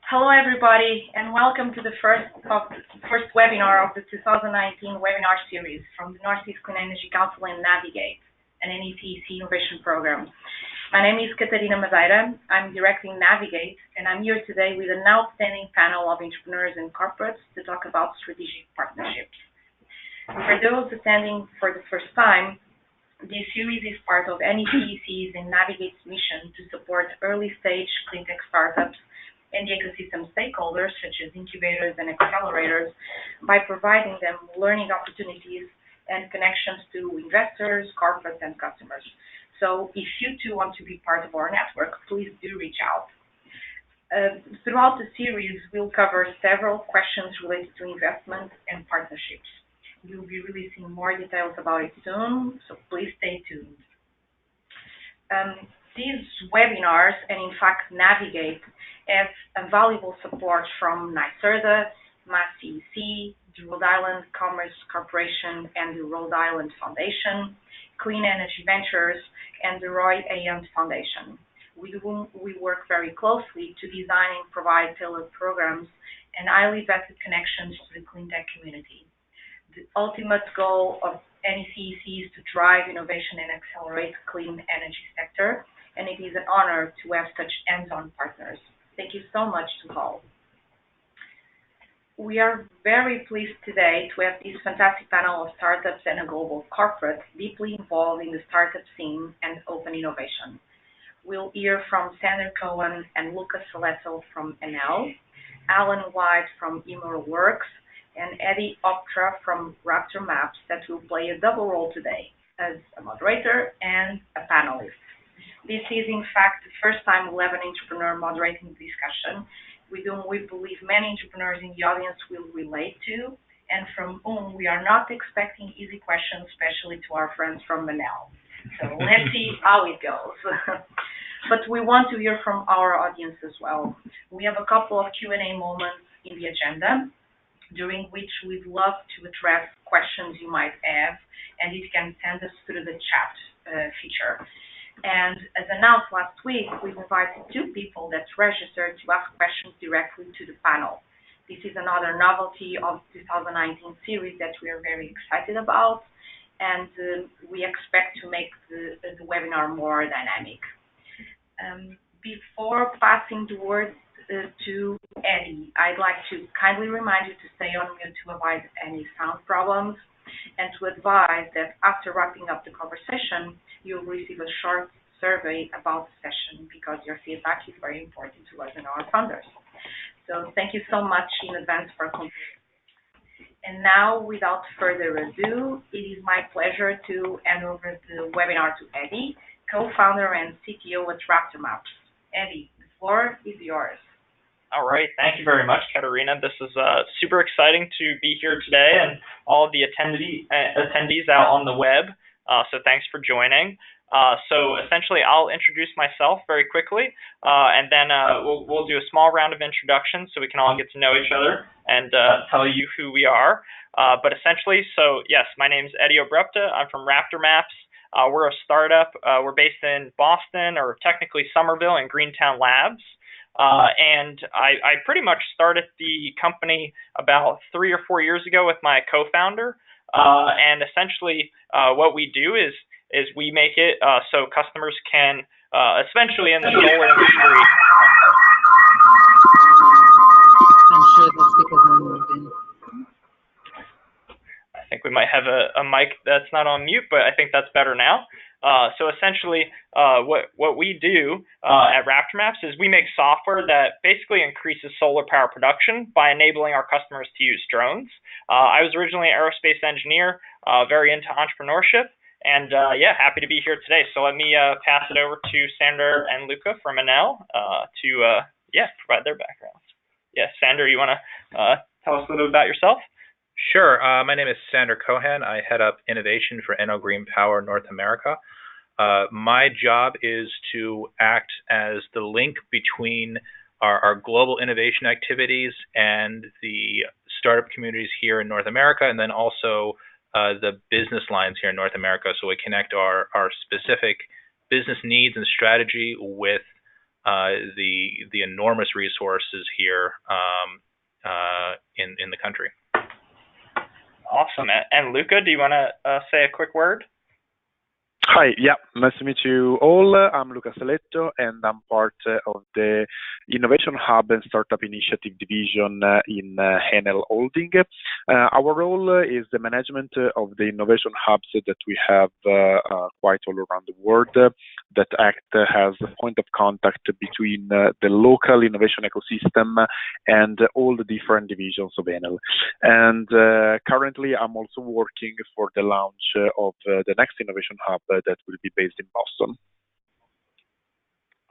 Hello, everybody, and welcome to the first webinar of the 2019 webinar series from the Northeast Clean Energy Council and Navigate, an NECEC innovation program. My name is Catarina Madeira. I'm directing Navigate, and I'm here today with an outstanding panel of entrepreneurs and corporates to talk about strategic partnerships. For those attending for the first time, this series is part of NECEC's and Navigate's mission to support early-stage cleantech startups and the ecosystem stakeholders, such as incubators and accelerators, by providing them learning opportunities and connections to investors, corporates, and customers. So if you too want to be part of our network, please do reach out. Throughout the series, we'll cover several questions related to investment and partnerships. We'll be releasing more details about it soon, so please stay tuned. These webinars, and in fact Navigate, have a valuable support from NYSERDA, MassCEC, the Rhode Island Commerce Corporation and the Rhode Island Foundation, Clean Energy Ventures, and the Roy A. Hunt Foundation, with whom we work very closely to design and provide tailored programs and highly vetted connections to the cleantech community. The ultimate goal of NECEC is to drive innovation and accelerate the clean energy sector, and it is an honor to have such hands-on partners. Thank you so much to all. We are very pleased today to have this fantastic panel of startups and a global corporate deeply involved in the startup scene and open innovation. We'll hear from Sander Cohen and Lucas Soletto from Enel, Alan White from eMotorWerks, and Eddie Optra from Raptor Maps that will play a double role today as a moderator and a panelist. This is, in fact, the first time we'll have an entrepreneur moderating the discussion, with whom we believe many entrepreneurs in the audience will relate to, and from whom we are not expecting easy questions, especially to our friends from Enel. So let's see how it goes. But we want to hear from our audience as well. We have a couple of Q&A moments in the agenda, during which we'd love to address questions you might have, and you can send us through the chat feature. And as announced last week, we've invited two people that registered to ask questions directly to the panel. This is another novelty of the 2019 series that we are very excited about, and we expect to make the webinar more dynamic. Before passing the word to Eddie, I'd like to kindly remind you to stay on mute to avoid any sound problems, and to advise that after wrapping up the conversation, you'll receive a short survey about the session, because your feedback is very important to us and our funders. So thank you so much in advance for completing. And now, without further ado, it is my pleasure to hand over the webinar to Eddie, co-founder and CTO at Raptor Maps. Eddie, the floor is yours. All right, thank you very much, Katarina. This is super exciting to be here today, and all of the attendees out on the web. So thanks for joining. So essentially, I'll introduce myself very quickly, and then we'll do a small round of introductions so we can all get to know each other and tell you who we are. But essentially, so yes, my name is Eddie Obrepta. I'm from Raptor Maps. We're a startup. We're based in Boston, or technically Somerville, in Greentown Labs. And I pretty much started the company about 3 or 4 years ago with my co-founder. And essentially, what we do is we make it so customers can, especially in the solar industry. I'm sure that's because I'm moving. I think we might have a mic that's not on mute, but I think that's better now. So essentially, what we do at Raptor Maps is we make software that basically increases solar power production by enabling our customers to use drones. I was originally an aerospace engineer, very into entrepreneurship, and yeah, happy to be here today. So let me pass it over to Sander and Luca from Enel to provide their backgrounds. Yeah, Sander, you want to tell us a little bit about yourself? Sure. My name is Sander Cohen. I head up innovation for Enel Green Power North America. My job is to act as the link between our global innovation activities and the startup communities here in North America, and then also the business lines here in North America. So we connect our specific business needs and strategy with the enormous resources here in the country. Awesome. And Luca, do you want to say a quick word? Hi, yeah, nice to meet you all. I'm Luca Saletto, and I'm part of the Innovation Hub and Startup Initiative Division in Enel Holding. Our role is the management of the innovation hubs that we have quite all around the world that act as a point of contact between the local innovation ecosystem and all the different divisions of Enel. And currently, I'm also working for the launch of the next innovation hub that will be based in Boston.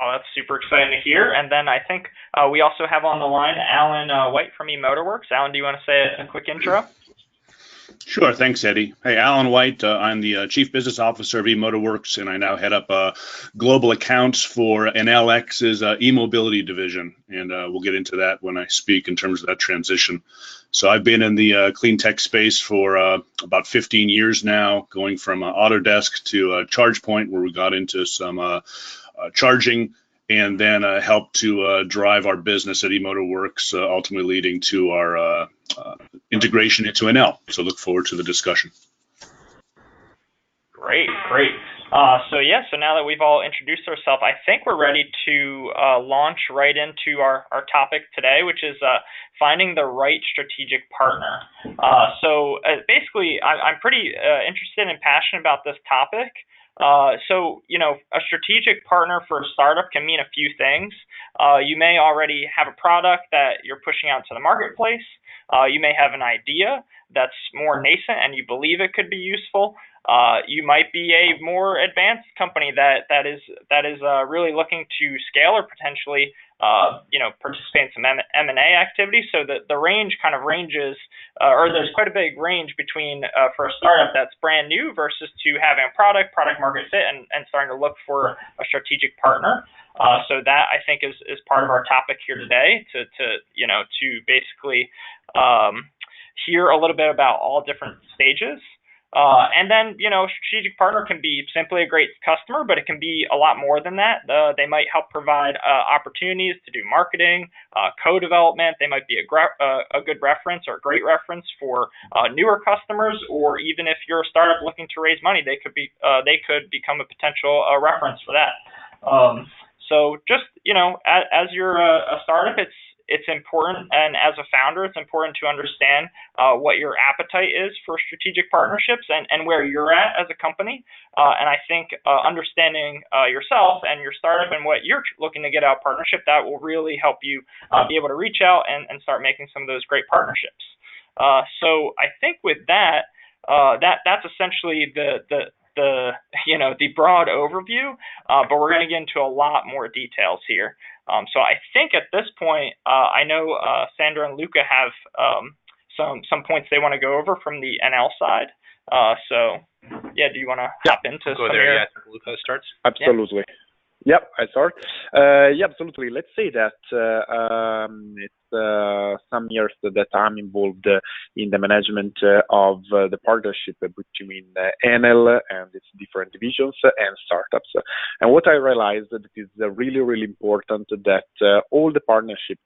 Oh, that's super exciting to hear. And then I think we also have on the line Alan White from eMotorWerks. Alan, do you want to say a quick intro? Sure. Thanks, Eddie. Hey, Alan White. I'm the Chief Business Officer of eMotorWerks, and I now head up global accounts for Enel's e-mobility division. And we'll get into that when I speak in terms of that transition. So I've been in the clean tech space for about 15 years now, going from Autodesk to ChargePoint, where we got into some charging, and then helped to drive our business at eMotorWerks, ultimately leading to our integration into Enel. So look forward to the discussion. Great. So now that we've all introduced ourselves, I think we're ready to launch right into our topic today, which is finding the right strategic partner. So basically, I'm pretty interested and passionate about this topic. So, a strategic partner for a startup can mean a few things. You may already have a product that you're pushing out to the marketplace. You may have an idea that's more nascent and you believe it could be useful. You might be a more advanced company that is really looking to scale or potentially participate in some M&A activity. So the range kind of ranges, or there's quite a big range between for a startup that's brand new versus to having a product market fit and starting to look for a strategic partner. So that I think is part of our topic here today to basically hear a little bit about all different stages. And then, a strategic partner can be simply a great customer, but it can be a lot more than that. They might help provide opportunities to do marketing, co-development. They might be a good reference or a great reference for newer customers, or even if you're a startup looking to raise money, they could become a potential reference for that. So just, as you're a startup, it's important, and as a founder, it's important to understand what your appetite is for strategic partnerships and where you're at as a company. And I think understanding yourself and your startup and what you're looking to get out of partnership, that will really help you be able to reach out and start making some of those great partnerships. So I think with that's essentially the broad overview, but we're going to get into a lot more details here. So I think at this point, I know Sandra and Luca have some points they want to go over from the NL side. Do you want to hop into go there? Yeah, I think Luca starts. Absolutely. Yeah. Yep, I start. Absolutely. Let's say that it's some years that I'm involved in the management of the partnership between Enel and its different divisions and startups. And what I realized that it is really, really important that all the partnership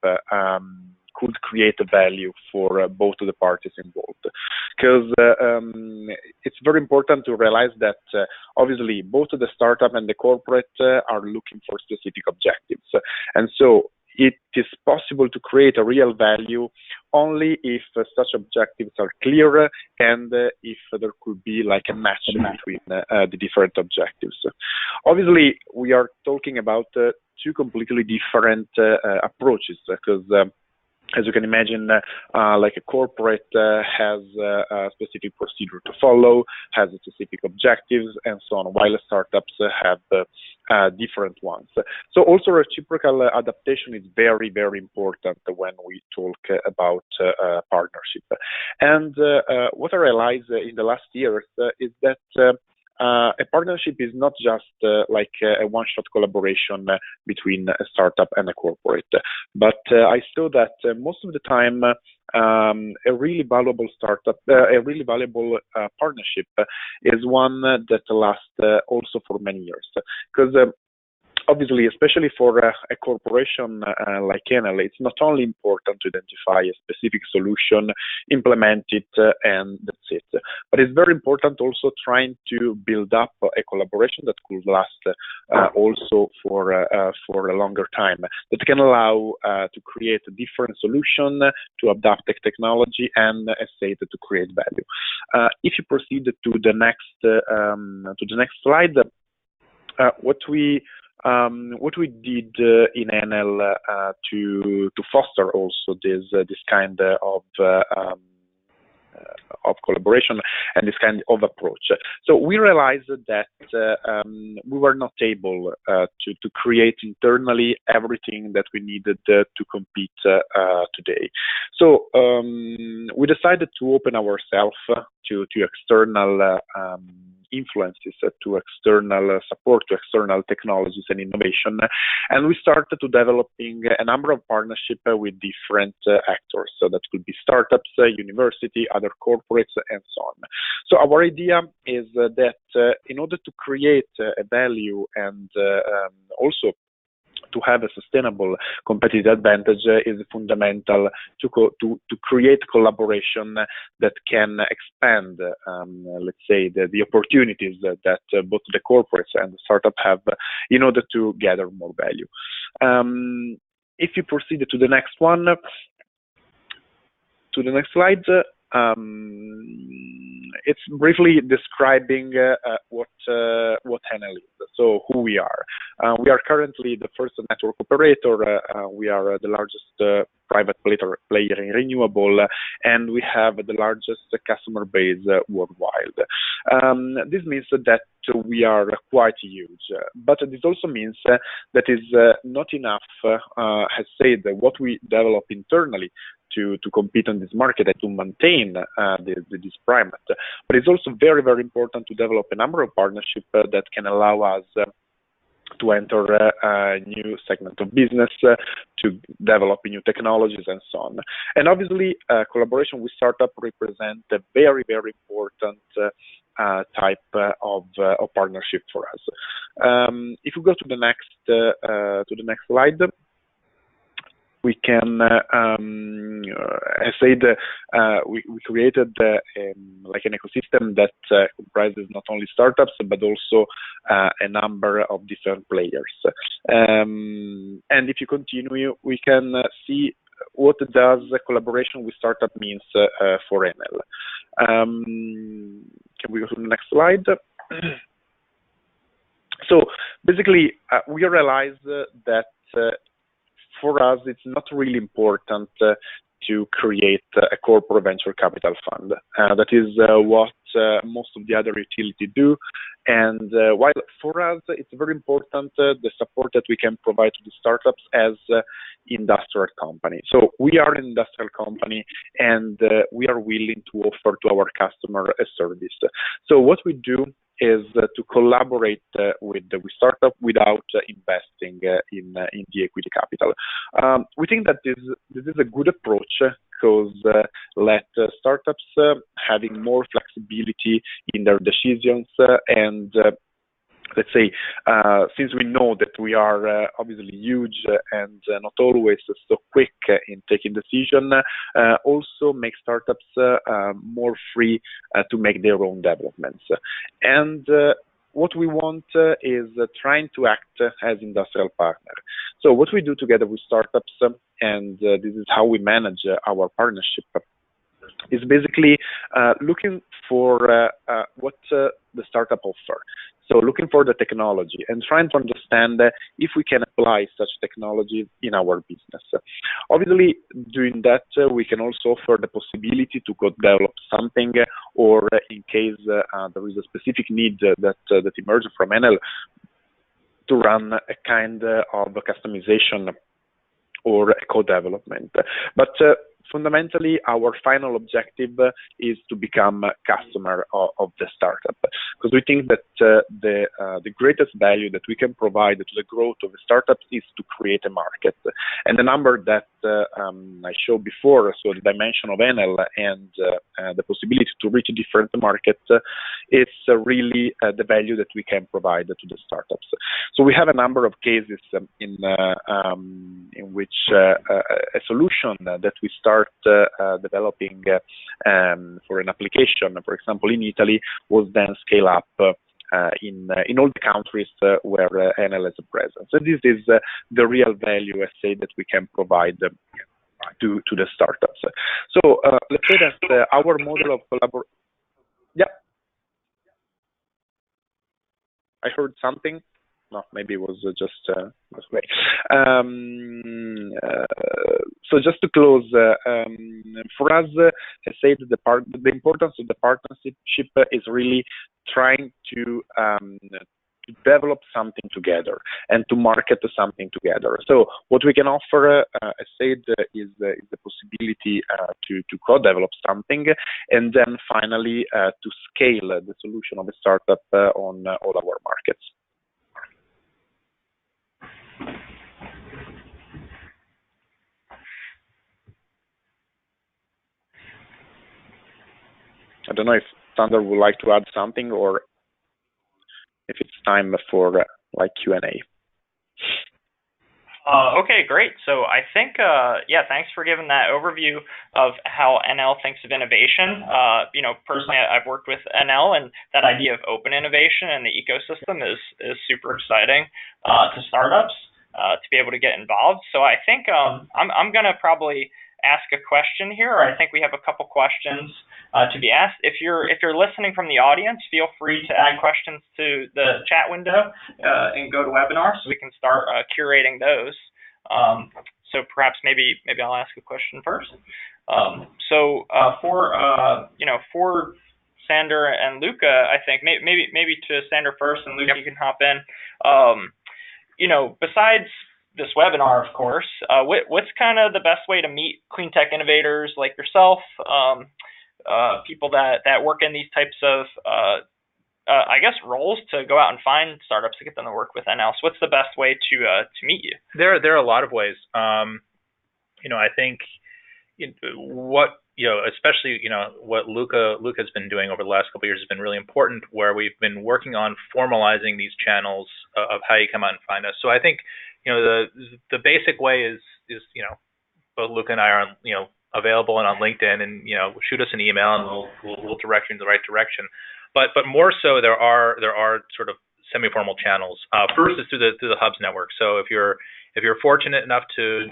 could create a value for both of the parties involved. Because it's very important to realize that obviously both the startup and the corporate are looking for specific objectives. And so it is possible to create a real value only if such objectives are clear and if there could be like a match between the different objectives. Obviously, we are talking about two completely different approaches because as you can imagine, like a corporate has a specific procedure to follow, has specific objectives, and so on, while startups have different ones. So also reciprocal adaptation is very, very important when we talk about partnership. And what I realized in the last years is that a partnership is not just like a one-shot collaboration between a startup and a corporate, but I saw that most of the time a really valuable partnership is one that lasts also for many years. Because obviously, especially for a corporation like Enel, it's not only important to identify a specific solution, implement it, and that's it. But it's very important also trying to build up a collaboration that could last also for a longer time, that can allow to create a different solution, to adapt the technology, and as said, to create value. If you proceed to the next slide, what we did in Enel to foster also this kind of collaboration and this kind of approach. So we realized that we were not able to create internally everything that we needed to compete today. So we decided to open ourselves to external influences, to external support, to external technologies and innovation. And we started to developing a number of partnerships with different actors. So that could be startups, university, other corporates, and so on. So our idea is that in order to create a value and also to have a sustainable competitive advantage is fundamental to create collaboration that can expand, let's say, the opportunities that both the corporates and the startup have in order to gather more value. If you proceed to the next one, to the next slide, it's briefly describing what Enel is, so who we are. We are currently the first network operator. We are the largest private player in renewable, and we have the largest customer base worldwide. This means that we are quite huge, but this also means that is not enough, as said, what we develop internally to compete on this market and to maintain this primate. But it's also very, very important to develop a number of partnerships that can allow us to enter a new segment of business, to develop new technologies, and so on. And obviously, collaboration with startup represent a very, very important type of partnership for us. If we go to the next slide, we can, as said, we created like an ecosystem that comprises not only startups but also a number of different players. And if you continue, we can see what does collaboration with startup means for Enel. Can we go to the next slide? So basically, we realized that for us, it's not really important to create a corporate venture capital fund. That is what most of the other utilities do. And while for us, it's very important the support that we can provide to the startups as industrial company. So we are an industrial company, and we are willing to offer to our customer a service. So what we do is to collaborate with startup without investing in the equity capital. We think that this is a good approach because let startups having more flexibility in their decisions and let's say, since we know that we are obviously huge and not always so quick in taking decision, also make startups more free to make their own developments. And what we want is trying to act as industrial partner. So what we do together with startups, and this is how we manage our partnership, is basically looking for what the startup offer. So looking for the technology and trying to understand if we can apply such technology in our business. Obviously, doing that, we can also offer the possibility to go develop something, or in case there is a specific need that emerges from Enel, to run a kind of customization or a co-development. But fundamentally, our final objective is to become a customer of the startup, because we think that the greatest value that we can provide to the growth of the startup is to create a market. And the number that I showed before, so the dimension of Enel and the possibility to reach different markets, it's really the value that we can provide to the startups. So we have a number of cases in which a solution that we start developing for an application, for example, in Italy, was then scale up in all the countries where Enel has a presence. And this is the real value, I say, that we can provide to the startups. So let's say that our model of collaboration. Yeah, I heard something. No, maybe it was just way. So just to close, for us, I say that the importance of the partnership is really trying to develop something together and to market something together. So what we can offer, I said, is the possibility to co-develop something, and then finally to scale the solution of a startup on all our markets. I don't know if Sander would like to add something, or if it's time for like Q&A. Okay, great. So I think, thanks for giving that overview of how Enel thinks of innovation. Personally, I've worked with Enel, and that idea of open innovation and the ecosystem is super exciting to startups to be able to get involved. So I think I'm going to probably ask a question here, or I think we have a couple questions to be asked. If you're listening from the audience, feel free to add questions to the chat window and go to webinar, so we can start curating those. So perhaps maybe I'll ask a question first. For Sander and Luca, I think maybe to Sander first, and Luca, you can hop in. Besides this webinar, of course, what's kind of the best way to meet clean tech innovators like yourself, people that work in these types of, roles, to go out and find startups to get them to work with Enel? So what's the best way to meet you? There are a lot of ways. I think especially what Luca's been doing over the last couple of years has been really important, where we've been working on formalizing these channels of how you come out and find us. So I think the basic way is both Luca and I are available and on LinkedIn, and shoot us an email and we'll direct you in the right direction. But more so, there are sort of semi-formal channels. First is through the hubs network. So if you're fortunate enough to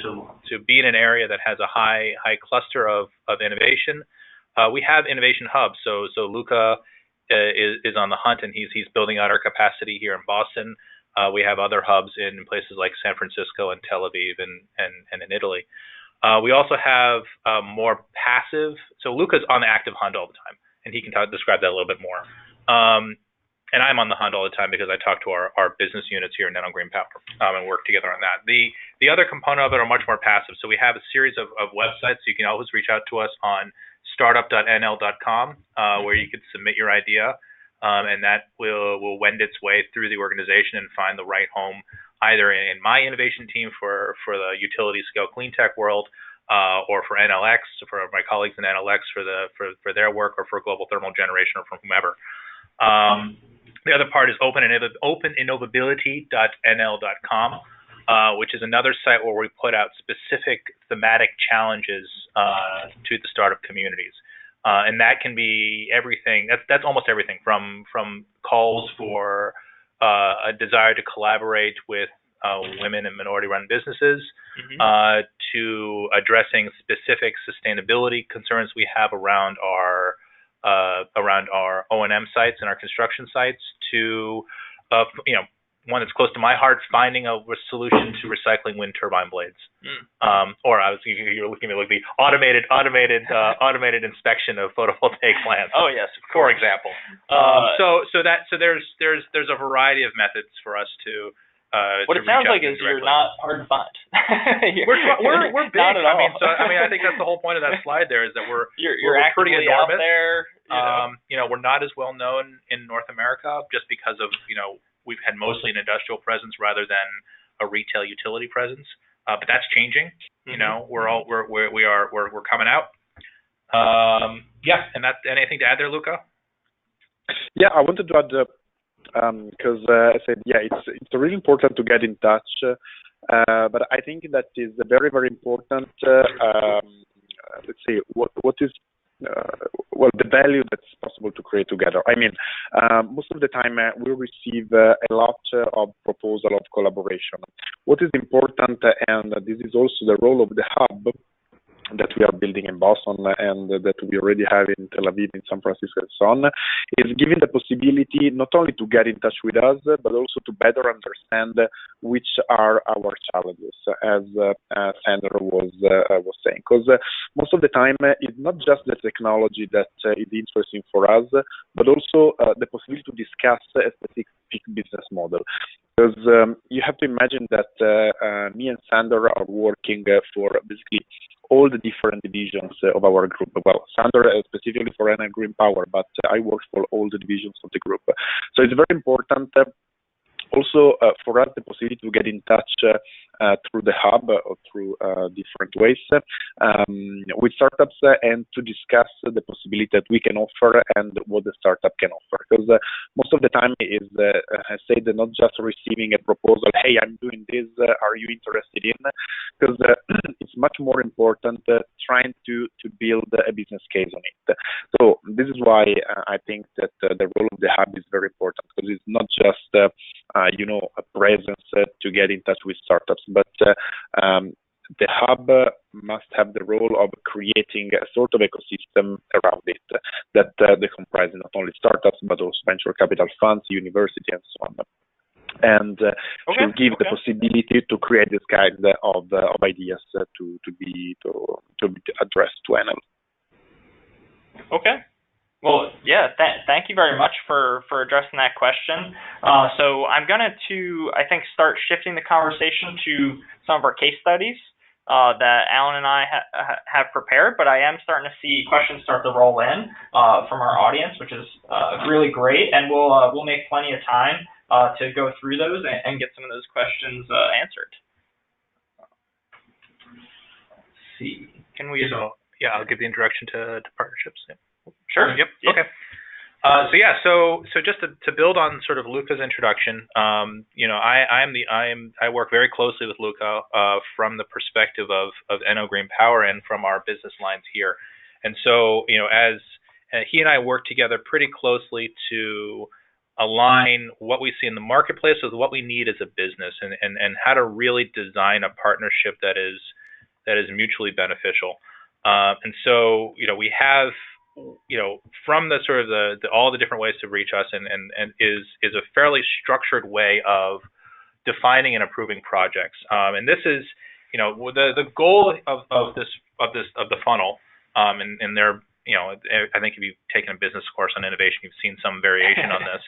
be in an area that has a high cluster of innovation, we have innovation hubs. So Luca is on the hunt, and he's building out our capacity here in Boston. We have other hubs in places like San Francisco and Tel Aviv and in Italy. We also have more passive. So Luca's on the active hunt all the time, and he can describe that a little bit more. And I'm on the hunt all the time because I talk to our business units here in Enel Green Power and work together on that. The other component of it are much more passive. So we have a series of websites. You can always reach out to us on startup.enel.com, where you could submit your idea, and that will wend its way through the organization and find the right home, either in my innovation team for the utility scale clean tech world, or for NLX, for my colleagues in NLX for their work, or for global thermal generation, or from whomever. The other part is openinnovability.nl.com, which is another site where we put out specific thematic challenges to the startup communities. And that can be everything. That's almost everything from calls for a desire to collaborate with women and minority-run businesses, to addressing specific sustainability concerns we have around our O&M sites and our construction sites, to one that's close to my heart, finding a solution to recycling wind turbine blades. You're looking at the automated inspection of photovoltaic plants. Oh yes, for example. So there's a variety of methods for us to. What it sounds like is you're not hard to find. we're big. Not at all. I think that's the whole point of that slide there, is that we're pretty actively enormous. Out there. We're not as well known in North America just because of we've had mostly an industrial presence rather than a retail utility presence. but that's changing. You know, we're coming out. Yeah, and that anything to add there, Luca? Yeah, I wanted to add because I said, yeah, it's really important to get in touch, but I think that is very, very important. Let's say what is well, the value that's possible to create together. I mean, most of the time we receive a lot of proposal of collaboration. What is important, and this is also the role of the hub that we are building in Boston and that we already have in Tel Aviv, in San Francisco, and so on, is giving the possibility not only to get in touch with us, but also to better understand which are our challenges, as Sandra was saying. Because most of the time, it's not just the technology that is interesting for us, but also the possibility to discuss a specific business model. Because you have to imagine that me and Sandra are working for basically all the different divisions of our group. Well, Sandra specifically for Enel Green Power, but I work for all the divisions of the group. So it's very important also for us the possibility to get in touch through the hub or through different ways with startups and to discuss the possibility that we can offer and what the startup can offer. Because most of the time is, I say, that not just receiving a proposal, hey, I'm doing this, are you interested in? Because it's much more important trying to build a business case on it. So this is why I think that the role of the hub is very important, because it's not just a presence to get in touch with startups, but the hub must have the role of creating a sort of ecosystem around it that they comprise not only startups but also venture capital funds, university, and so on. And to give the possibility to create this kind of ideas to be addressed to Enel. Okay. Well, yeah, thank you very much for addressing that question. So I'm going to, I think, start shifting the conversation to some of our case studies that Alan and I have prepared, but I am starting to see questions start to roll in from our audience, which is really great, and we'll make plenty of time to go through those and get some of those questions answered. Let's see. Can we? So, yeah, I'll give the introduction to partnerships. Yeah. Sure. Yep. Yeah. Okay. So just to build on sort of Luca's introduction, I work very closely with Luca from the perspective of Enel Green Power and from our business lines here, and so as he and I work together pretty closely to align what we see in the marketplace with what we need as a business, and how to really design a partnership that is mutually beneficial. And so we have from the sort of the all the different ways to reach us, and is a fairly structured way of defining and approving projects. And this is the goal of the funnel. And there I think if you've taken a business course on innovation, you've seen some variation on this.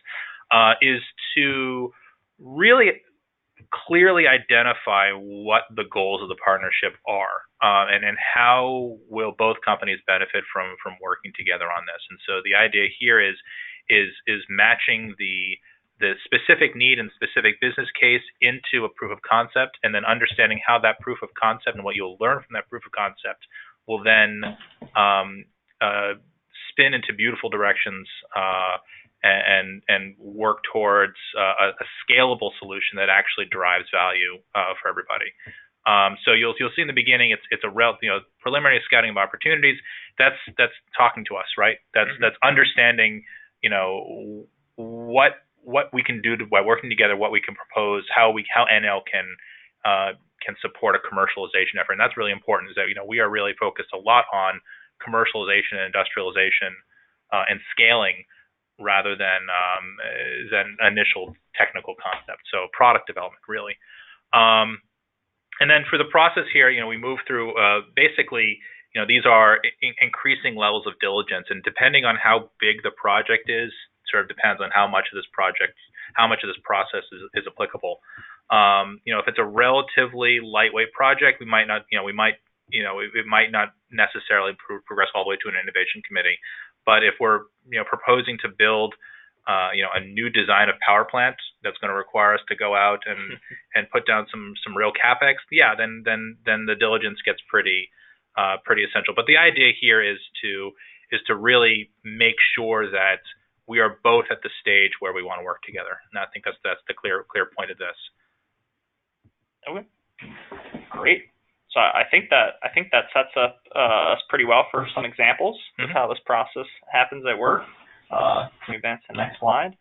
Is to really clearly identify what the goals of the partnership are, and how will both companies benefit from working together on this. And so the idea here is matching the specific need and specific business case into a proof of concept, and then understanding how that proof of concept and what you'll learn from that proof of concept will then spin into beautiful directions and work towards a scalable solution that actually drives value for everybody. So you'll see in the beginning it's a preliminary scouting of opportunities. That's talking to us, right? That's understanding what we can do by working together, what we can propose, how Enel can support a commercialization effort. And that's really important. Is that we are really focused a lot on commercialization and industrialization and scaling, rather than initial technical concept. So product development, really. And then for the process here, we move through basically, these are increasing levels of diligence, and depending on how big the project is, sort of depends on how much of this process is applicable. If it's a relatively lightweight project, it might not necessarily progress all the way to an innovation committee. But if we're proposing to build a new design of power plant, that's going to require us to go out and put down some real capex, yeah, then the diligence gets pretty essential. But the idea here is to really make sure that we are both at the stage where we want to work together, and I think that's the clear point of this. Okay, great. So I think that sets up us pretty well for some examples of how this process happens at work. Can we advance to the next slide?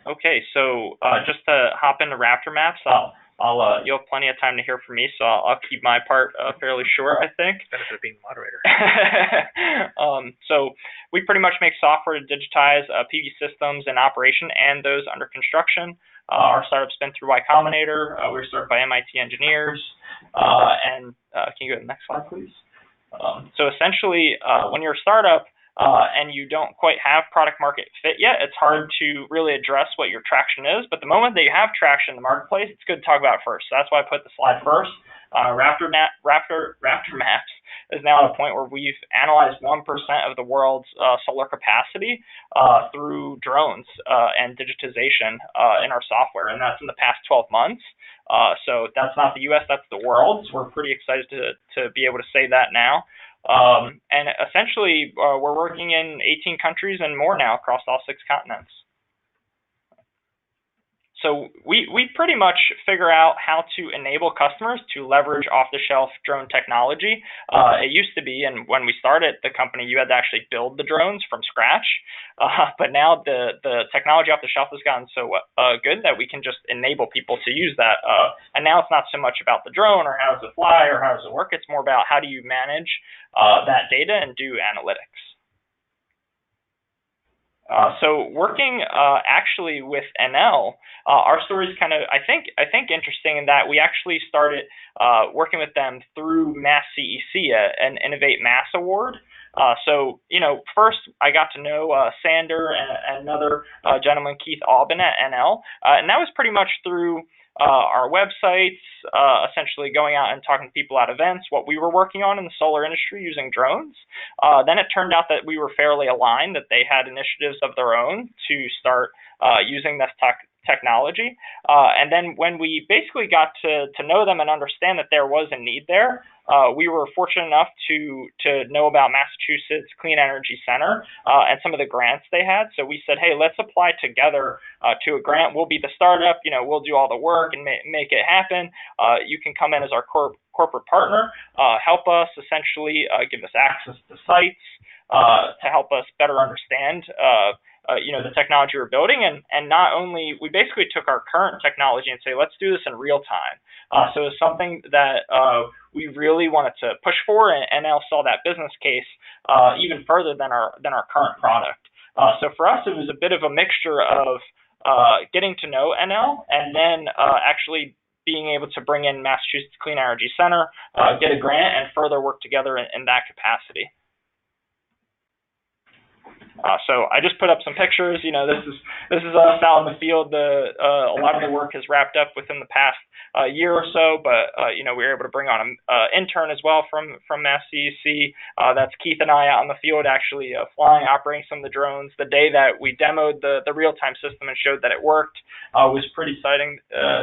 Okay, so just to hop into Raptor Maps, you'll have plenty of time to hear from me, so I'll keep my part fairly short, I think. Benefit of being moderator. So we pretty much make software to digitize PV systems in operation and those under construction. Our startup's been through Y Combinator. We're served by MIT engineers. And can you go to the next slide, please? So essentially, when you're a startup and you don't quite have product market fit yet, it's hard to really address what your traction is. But the moment that you have traction in the marketplace, it's good to talk about it first. So that's why I put the slide first. Raptor Maps is now at a point where we've analyzed 1% of the world's solar capacity through drones and digitization in our software, and that's in the past 12 months. So that's not the U.S., that's the world. So we're pretty excited to be able to say that now. And essentially, we're working in 18 countries and more now across all 6 continents. So we pretty much figure out how to enable customers to leverage off-the-shelf drone technology. It used to be, and when we started the company, you had to actually build the drones from scratch. But now the technology off the shelf has gotten so good that we can just enable people to use that. And now it's not so much about the drone or how does it fly or how does it work. It's more about how do you manage that data and do analytics. So working actually with Enel, our story is kind of, I think interesting in that we actually started working with them through Mass CEC, an Innovate Mass Award. So, first I got to know Sander and another gentleman, Keith Albin at Enel, and that was pretty much through our websites, essentially going out and talking to people at events, what we were working on in the solar industry using drones. Then it turned out that we were fairly aligned, that they had initiatives of their own to start using this technology. And then when we basically got to know them and understand that there was a need there, we were fortunate enough to know about Massachusetts Clean Energy Center and some of the grants they had. So we said, hey, let's apply together to a grant. We'll be the startup, we'll do all the work and make it happen. You can come in as our corporate partner, help us essentially give us access to sites to help us better understand the technology we're building, and not only, we basically took our current technology and say, let's do this in real time. So it's something that we really wanted to push for, and Enel saw that business case even further than our current product. So for us, it was a bit of a mixture of getting to know Enel and then actually being able to bring in Massachusetts Clean Energy Center, get a grant, and further work together in that capacity. So I just put up some pictures. This is us out in the field. A lot of the work has wrapped up within the past year or so, but we were able to bring on an intern as well from Mass CEC. That's Keith and I out in the field actually flying, operating some of the drones. The day that we demoed the real-time system and showed that it worked was pretty exciting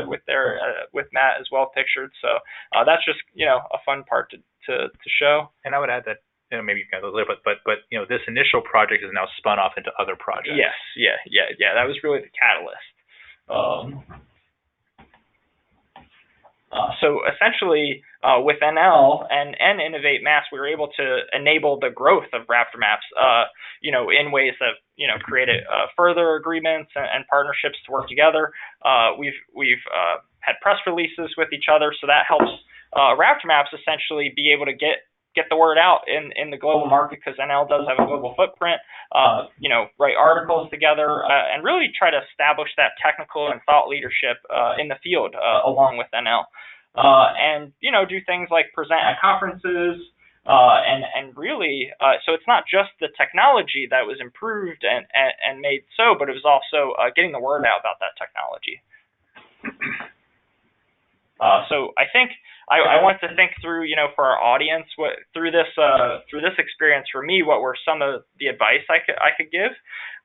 with Matt as well pictured. So that's just a fun part to show. And I would add that maybe you can a little bit, but this initial project is now spun off into other projects. Yes, yeah. That was really the catalyst. So essentially, with Enel and Innovate Mass, we were able to enable the growth of Raptor Maps, in ways that created further agreements and partnerships to work together. We've had press releases with each other, so that helps Raptor Maps essentially be able to get the word out in the global market, because Enel does have a global footprint, write articles together, and really try to establish that technical and thought leadership in the field along with Enel. And, do things like present at conferences, and really, so it's not just the technology that was improved and made so, but it was also getting the word out about that technology. So I think I wanted to think through, for our audience, through this experience for me, what were some of the advice I could give.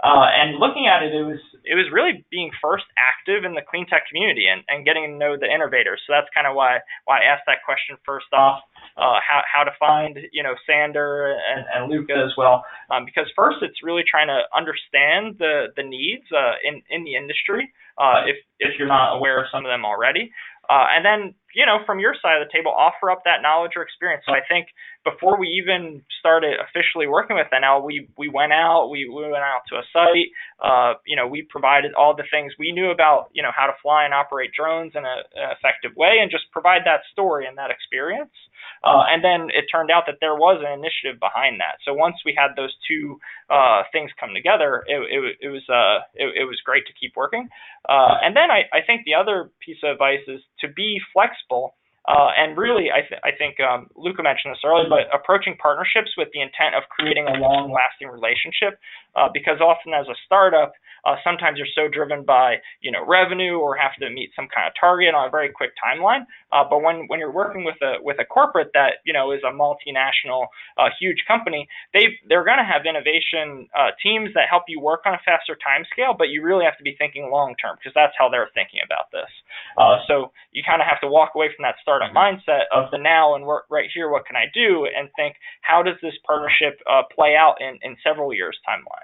And looking at it, it was really being first active in the clean tech community and getting to know the innovators. So that's kind of why I asked that question first off. How to find Sander and Luca as well, because first it's really trying to understand the needs in the industry, if you're not aware of some of them already, and then from your side of the table, offer up that knowledge or experience. So I think before we even started officially working with Enel, we went out to a site. We provided all the things we knew about how to fly and operate drones in an effective way, and just provide that story and that experience. And then it turned out that there was an initiative behind that. So once we had those two things come together, it was great to keep working. And then I think the other piece of advice is to be flexible. And really, I think Luca mentioned this earlier, but approaching partnerships with the intent of creating a long-lasting relationship, because often as a startup, sometimes you're so driven by revenue or have to meet some kind of target on a very quick timeline. But when you're working with a corporate that is a multinational, huge company, they're going to have innovation teams that help you work on a faster time scale, but you really have to be thinking long term, because that's how they're thinking about this. So you kind of have to walk away from that startup mindset of the now and work right here, what can I do, and think, how does this partnership play out in several years timeline.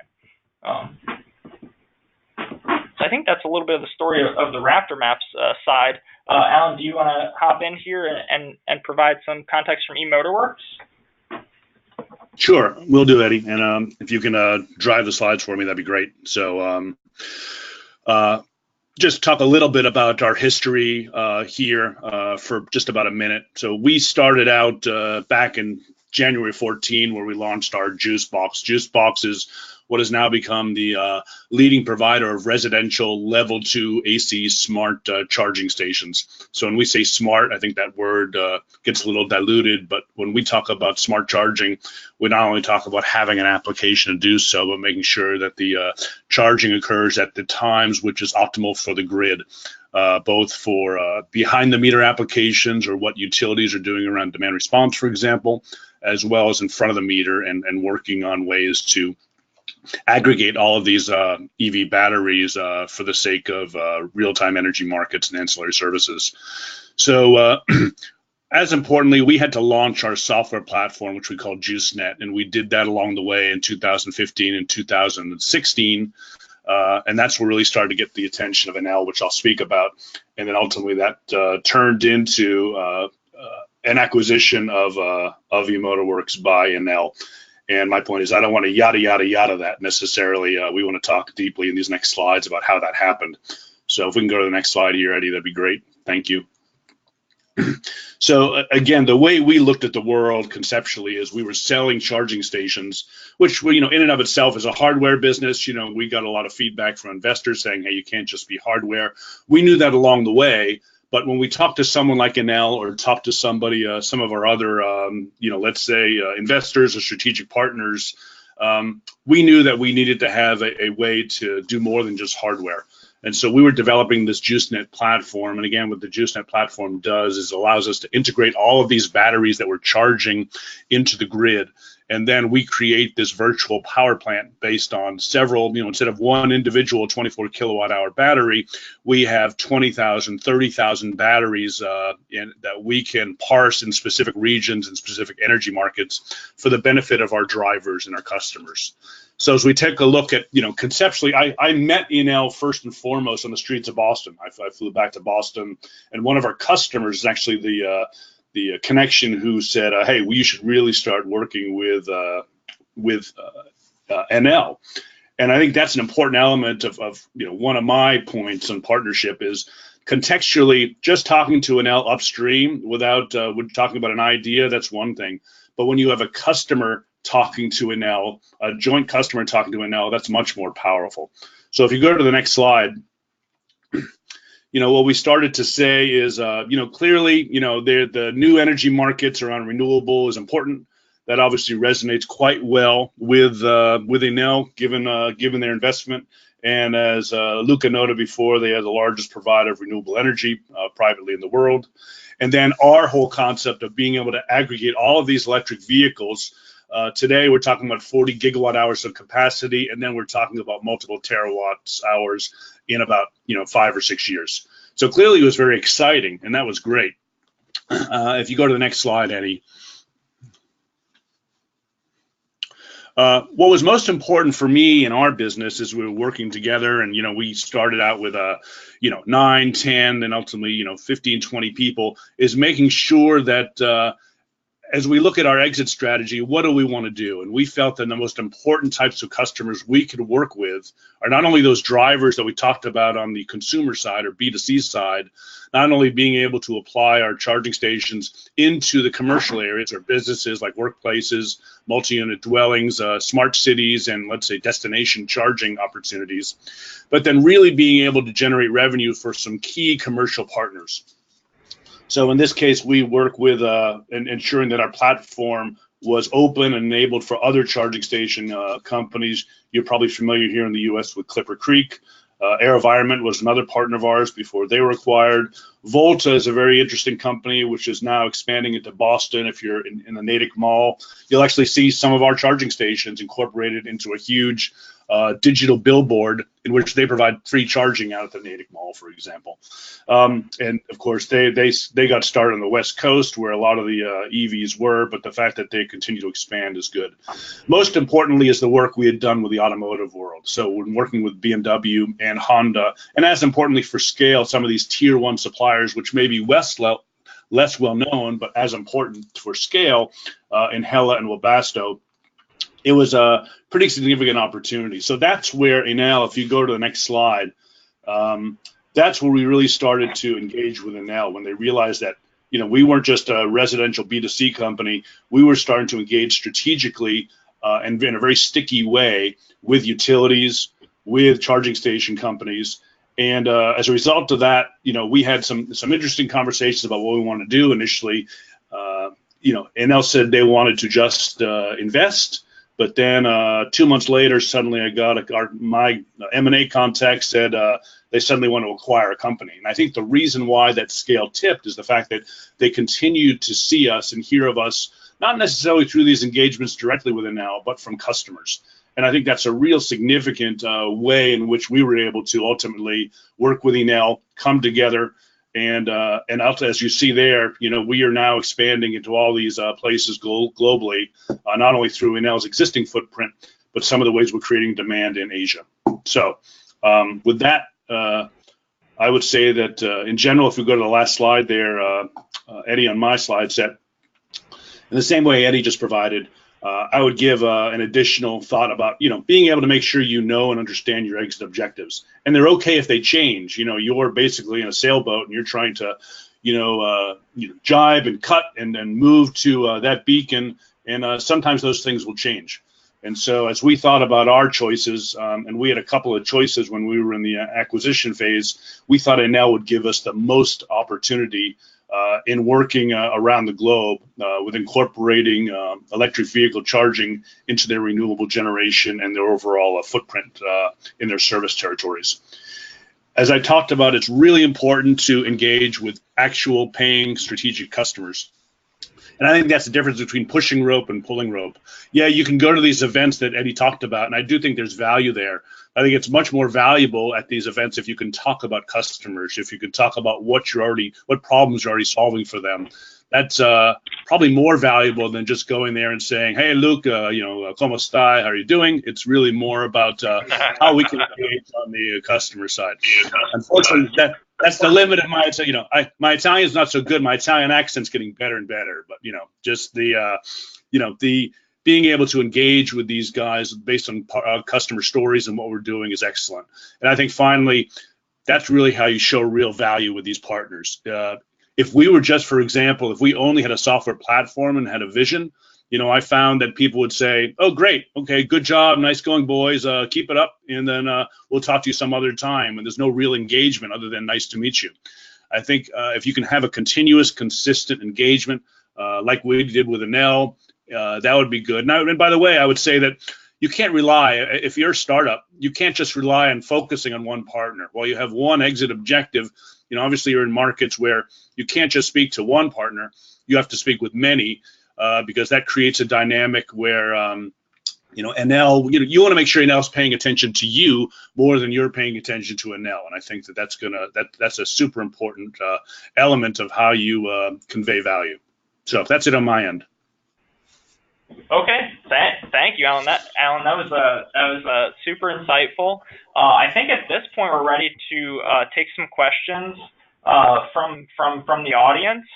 So I think that's a little bit of the story of the Raptor Maps side. Alan, do you want to hop in here and provide some context from eMotorWerks? Sure, we'll do, Eddie. And if you can drive the slides for me, that'd be great. So just talk a little bit about our history here for just about a minute. So we started out back in January 14, where we launched our Juice Box. Juice Box is what has now become the leading provider of residential level 2 AC smart charging stations. So when we say smart, I think that word gets a little diluted, but when we talk about smart charging, we not only talk about having an application to do so, but making sure that the charging occurs at the times which is optimal for the grid, both for behind the meter applications or what utilities are doing around demand response, for example, as well as in front of the meter, and working on ways to aggregate all of these EV batteries for the sake of real-time energy markets and ancillary services. So as importantly, we had to launch our software platform, which we call JuiceNet, and we did that along the way in 2015 and 2016. And that's what really started to get the attention of Enel, which I'll speak about. And then ultimately that turned into an acquisition of eMotorWerks by Enel. And my point is, I don't want to yada that necessarily. We want to talk deeply in these next slides about how that happened. So if we can go to the next slide here, Eddie, that'd be great. Thank you. So again, the way we looked at the world conceptually is we were selling charging stations, which, in and of itself is a hardware business. We got a lot of feedback from investors saying, hey, you can't just be hardware. We knew that along the way. But when we talk to someone like Enel or talk to somebody, some of our other, let's say investors or strategic partners, we knew that we needed to have a way to do more than just hardware. And so we were developing this JuiceNet platform. And again, what the JuiceNet platform does is allows us to integrate all of these batteries that we're charging into the grid. And then we create this virtual power plant based on several, instead of one individual 24 kilowatt hour battery, we have 20,000, 30,000 batteries that we can parse in specific regions and specific energy markets for the benefit of our drivers and our customers. So as we take a look at, conceptually, I met Enel first and foremost on the streets of Boston. I flew back to Boston, and one of our customers is actually the connection who said, hey, we should really start working with Enel. And I think that's an important element of one of my points on partnership is contextually just talking to Enel upstream without talking about an idea, that's one thing. But when you have a customer talking to Enel, a joint customer talking to Enel, that's much more powerful. So if you go to the next slide, what we started to say is, clearly, the new energy markets around renewable is important. That obviously resonates quite well with Enel, given their investment And as Luca noted before, they are the largest provider of renewable energy privately in the world. And then our whole concept of being able to aggregate all of these electric vehicles. Today, we're talking about 40 gigawatt hours of capacity, and then we're talking about multiple terawatt hours in about 5 or 6 years. So clearly, it was very exciting, and that was great. If you go to the next slide, Eddie. What was most important for me in our business is we were working together, and we started out with 9, 10, and ultimately 15, 20 people, is making sure that as we look at our exit strategy, what do we want to do? And we felt that the most important types of customers we could work with are not only those drivers that we talked about on the consumer side or B2C side, not only being able to apply our charging stations into the commercial areas or businesses like workplaces, multi-unit dwellings, smart cities, and let's say destination charging opportunities, but then really being able to generate revenue for some key commercial partners. So in this case, we work with ensuring that our platform was open and enabled for other charging station companies. You're probably familiar here in the U.S. with Clipper Creek. AeroVironment was another partner of ours before they were acquired. Volta is a very interesting company, which is now expanding into Boston. If you're in the Natick Mall, you'll actually see some of our charging stations incorporated into a huge digital billboard in which they provide free charging out at the Natick Mall, for example. And of course, they got started on the West Coast where a lot of the EVs were, but the fact that they continue to expand is good. Most importantly is the work we had done with the automotive world. So we're working with BMW and Honda, and as importantly for scale, some of these tier one suppliers, which may be less well known, but as important for scale, in Hella and Webasto. It was a pretty significant opportunity. So that's where Enel, if you go to the next slide, that's where we really started to engage with Enel when they realized that, we weren't just a residential B2C company. We were starting to engage strategically and in a very sticky way with utilities, with charging station companies. And as a result of that, we had some interesting conversations about what we want to do initially. Enel said they wanted to just invest. But then 2 months later, suddenly I got my M&A contact said they suddenly want to acquire a company. And I think the reason why that scale tipped is the fact that they continue to see us and hear of us, not necessarily through these engagements directly with Enel, but from customers. And I think that's a real significant way in which we were able to ultimately work with Enel, come together. And as you see there, we are now expanding into all these places globally, not only through Enel's existing footprint, but some of the ways we're creating demand in Asia. So with that, I would say that in general, if we go to the last slide there, Eddie, on my slide set, in the same way Eddie just provided, I would give an additional thought about, being able to make sure and understand your exit objectives. And they're okay if they change. You're basically in a sailboat and you're trying to, jibe and cut and then move to that beacon. And sometimes those things will change. And so as we thought about our choices, and we had a couple of choices when we were in the acquisition phase, we thought Enel would give us the most opportunity in working around the globe with incorporating electric vehicle charging into their renewable generation and their overall footprint in their service territories. As I talked about, it's really important to engage with actual paying strategic customers. And I think that's the difference between pushing rope and pulling rope. Yeah, you can go to these events that Eddie talked about, and I do think there's value there. I think it's much more valuable at these events if you can talk about customers, if you can talk about what problems you're already solving for them. That's probably more valuable than just going there and saying, "Hey, Luke, ¿cómo está? How are you doing?" It's really more about how we can engage on the customer side. Unfortunately, that's the limit of my, my Italian's not so good. My Italian accent's getting better and better, but just the being able to engage with these guys based on customer stories and what we're doing is excellent. And I think finally, that's really how you show real value with these partners. If we were just, for example, if we only had a software platform and had a vision, I found that people would say, "Oh, great. Okay, good job. Nice going, boys. Keep it up. And then we'll talk to you some other time." And there's no real engagement other than "nice to meet you." I think if you can have a continuous, consistent engagement like we did with Enel, that would be good. Now, and by the way, I would say that, you can't rely, if you're a startup, you can't just rely on focusing on one partner. While you have one exit objective, obviously you're in markets where you can't just speak to one partner. You have to speak with many, because that creates a dynamic where, Enel, you want to make sure Enel's paying attention to you more than you're paying attention to Enel. And I think that's a super important element of how you convey value. So that's it on my end. Okay, thank you, Alan. That was super insightful. I think at this point we're ready to take some questions from the audience.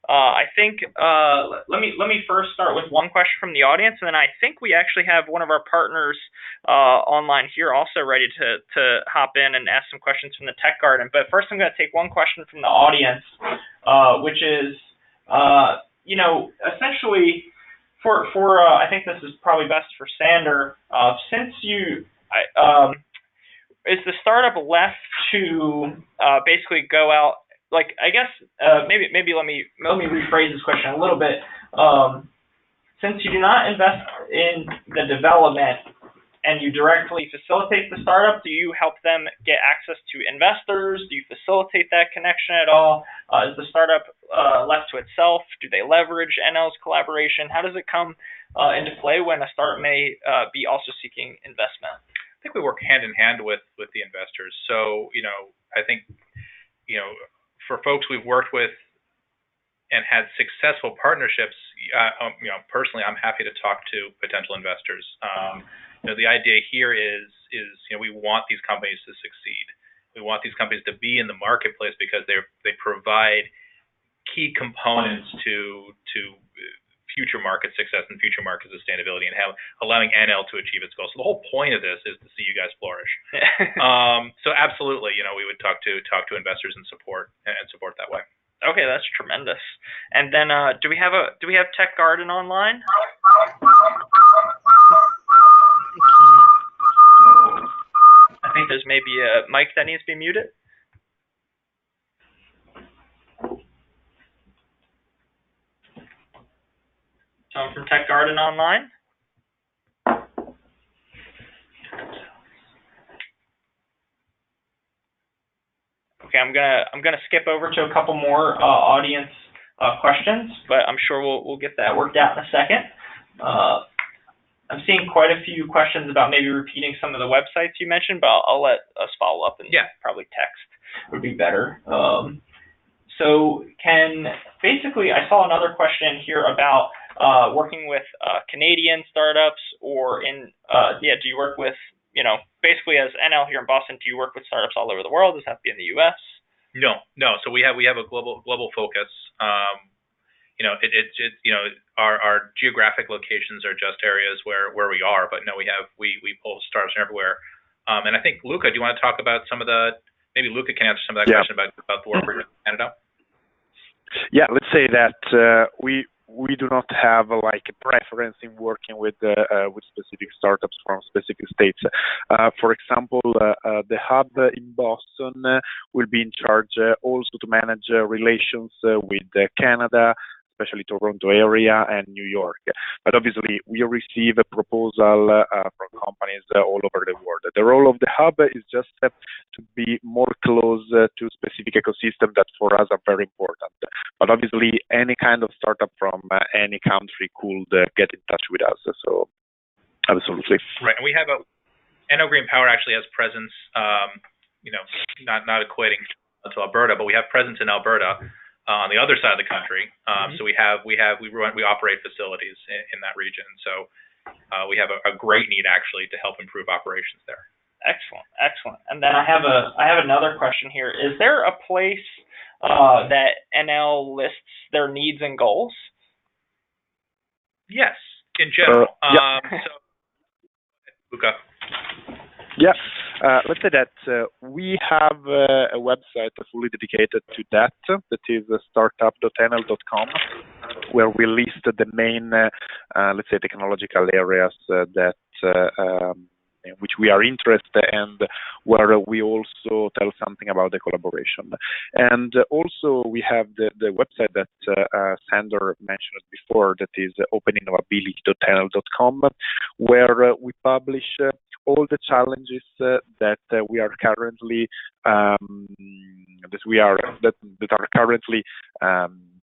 I think let me first start with one question from the audience, and then I think we actually have one of our partners online here also ready to hop in and ask some questions from the Tech Garden. But first, I'm going to take one question from the audience, which is, essentially. For I think this is probably best for Sander. Since is the startup left to basically go out? Like, I guess maybe let me rephrase this question a little bit. Since you do not invest in the development and you directly facilitate the startup, do you help them get access to investors? Do you facilitate that connection at all? Is the startup left to itself? Do they leverage Enel's collaboration? How does it come into play when a startup may be also seeking investment? I think we work hand in hand with the investors. So, I think, for folks we've worked with and had successful partnerships, personally, I'm happy to talk to potential investors. The idea here is we want these companies to succeed. We want these companies to be in the marketplace because they provide key components to future market success and future market sustainability, and allowing Enel to achieve its goals. So the whole point of this is to see you guys flourish. So absolutely, we would talk to investors and support that way. Okay, that's tremendous. And then do we have Tech Garden online? I think there's maybe a mic that needs to be muted. Someone from Tech Garden online? Okay, I'm gonna skip over to a couple more audience questions, but I'm sure we'll get that worked out in a second. I'm seeing quite a few questions about maybe repeating some of the websites you mentioned, but I'll let us follow up and probably text would be better. So basically, I saw another question here about working with Canadian startups, or do you work with, basically as Enel here in Boston, do you work with startups all over the world? Does it have to be in the U.S.? No. So we have a global focus. Our geographic locations are just areas where we are, but no, we pull startups from everywhere. And I think Luca, do you want to talk about maybe Luca can answer some of that question about the work we're doing in Canada? Yeah, let's say that we do not have a preference in working with specific startups from specific states. For example, the hub in Boston will be in charge also to manage relations with Canada, especially Toronto area and New York. But obviously, we receive a proposal from companies all over the world. The role of the hub is just to be more close to specific ecosystem that for us are very important. But obviously, any kind of startup from any country could get in touch with us. So, absolutely. Right, and we have Enel Green Power actually has presence, not equating to Alberta, but we have presence in Alberta. On the other side of the country, so we operate facilities in that region. So we have a great need actually to help improve operations there. Excellent. And then I have another question here. Is there a place that Enel lists their needs and goals? Yes, in general. So, Luca. Yeah. Let's say that we have a website fully dedicated to that. That is startup.enel.com, where we list the main, let's say, technological areas that in which we are interested and where we also tell something about the collaboration. And also we have the website that Sander mentioned before, that is openinnovability.enel.com, where we publish all the challenges that we are currently that are currently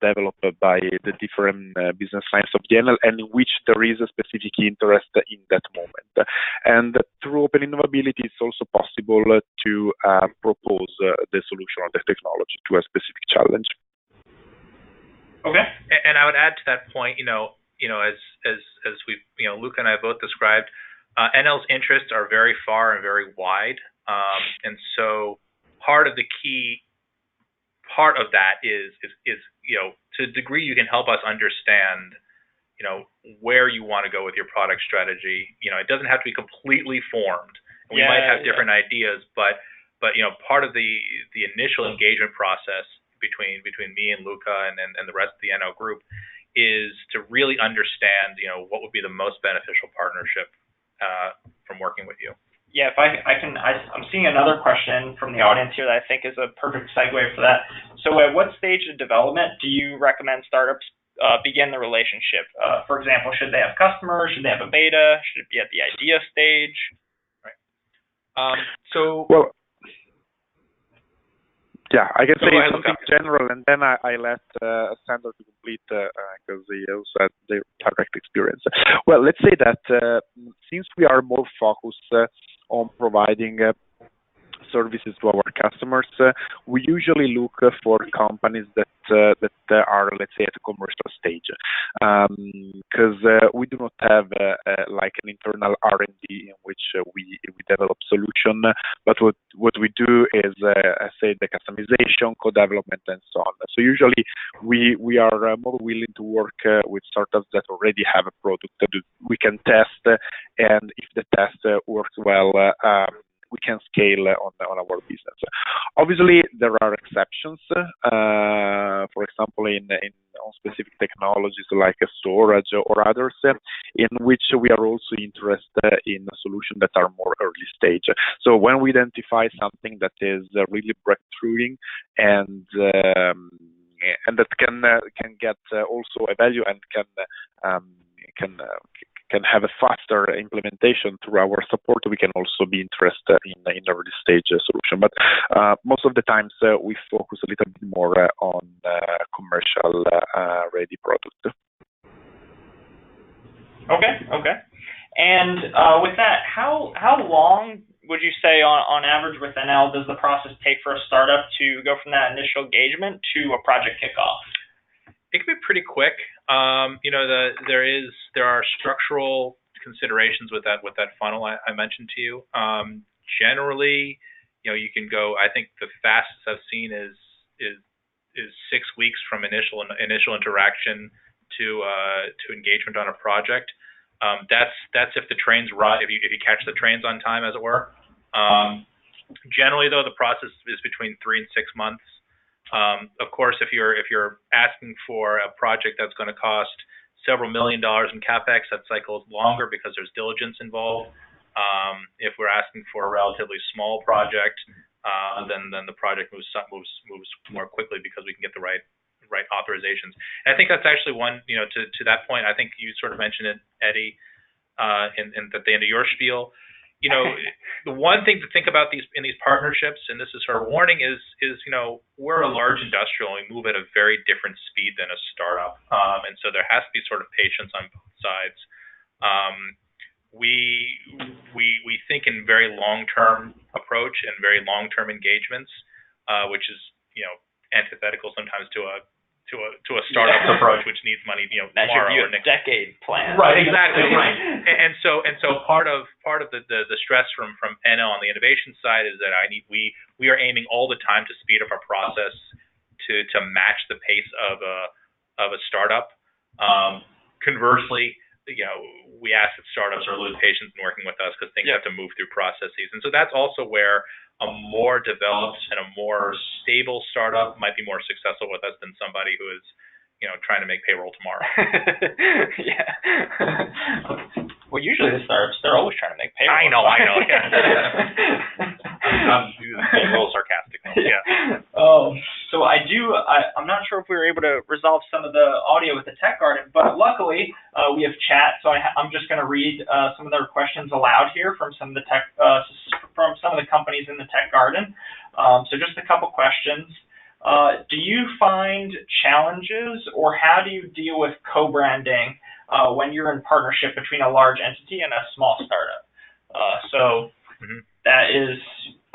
developed by the different business lines of the Enel, and in which there is a specific interest in that moment. And through Open Innovability, it's also possible to propose the solution or the technology to a specific challenge. Okay, and I would add to that point, as we, Luca and I both described, Enel's interests are very far and very wide, and so part of that is to the degree you can help us understand, where you want to go with your product strategy. It doesn't have to be completely formed. We might have different ideas, but part of the initial engagement process between me and Luca and the rest of the Enel group is to really understand, what would be the most beneficial partnership from working with you. Yeah, if I'm seeing another question from the audience here that I think is a perfect segue for that. So at what stage of development do you recommend startups begin the relationship? For example, should they have customers? Should they have a beta? Should it be at the idea stage? Right. Yeah, I can say ahead, something general, and then I let Sander to complete because he also had the direct experience. Well, let's say that since we are more focused on providing services to our customers, we usually look for companies that are, let's say, at a commercial stage, because we do not have like an internal R&D in which we develop solution, but what we do is say the customization, co-development, and so on. So usually we are more willing to work with startups that already have a product that we can test, and if the test works well, we can scale on our business. Obviously, there are exceptions. For example, on specific technologies like storage or others, in which we are also interested in solutions that are more early stage. So when we identify something that is really breakthrough and that can get also a value and can have a faster implementation through our support, we can also be interested in early stage solution. But most of the times we focus a little bit more on commercial ready product. Okay. And with that, how long would you say on average with Enel does the process take for a startup to go from that initial engagement to a project kickoff? It can be pretty quick. There are structural considerations with that funnel I mentioned to you. Generally, you can go. I think the fastest I've seen is 6 weeks from initial interaction to engagement on a project. That's if the trains run. If you catch the trains on time, as it were. Generally, though, the process is between 3 and 6 months. Of course, if you're asking for a project that's going to cost several $1 million in capex, that cycle is longer because there's diligence involved. If we're asking for a relatively small project, then the project moves more quickly because we can get the right authorizations. And I think that's actually one, to that point. I think you sort of mentioned it, Eddie, at the end of your spiel. The one thing to think about in these partnerships, and this is sort of warning, is we're a large industrial and we move at a very different speed than a startup, and so there has to be sort of patience on both sides. We think in very long-term approach and very long-term engagements, which is antithetical sometimes to a startup approach, which needs money, tomorrow or next decade plan. Right, exactly, right. And so part of the stress from Enel on the innovation side is that we are aiming all the time to speed up our process to match the pace of a startup. Conversely, we ask that startups are a little patient in working with us because things have to move through processes, and so that's also where a more developed and a more stable startup might be more successful with us than somebody who is, trying to make payroll tomorrow. Yeah. Well, usually the startups, they're always trying to make payroll. I know. Yeah. I'm being a little sarcastic. Yeah. So I'm not sure if we were able to resolve some of the audio with the Tech Garden, but luckily we have chat. So I'm just going to read some of their questions aloud here from some of the companies in the Tech Garden. So just a couple questions. Do you find challenges, or how do you deal with co-branding when you're in partnership between a large entity and a small startup? That is,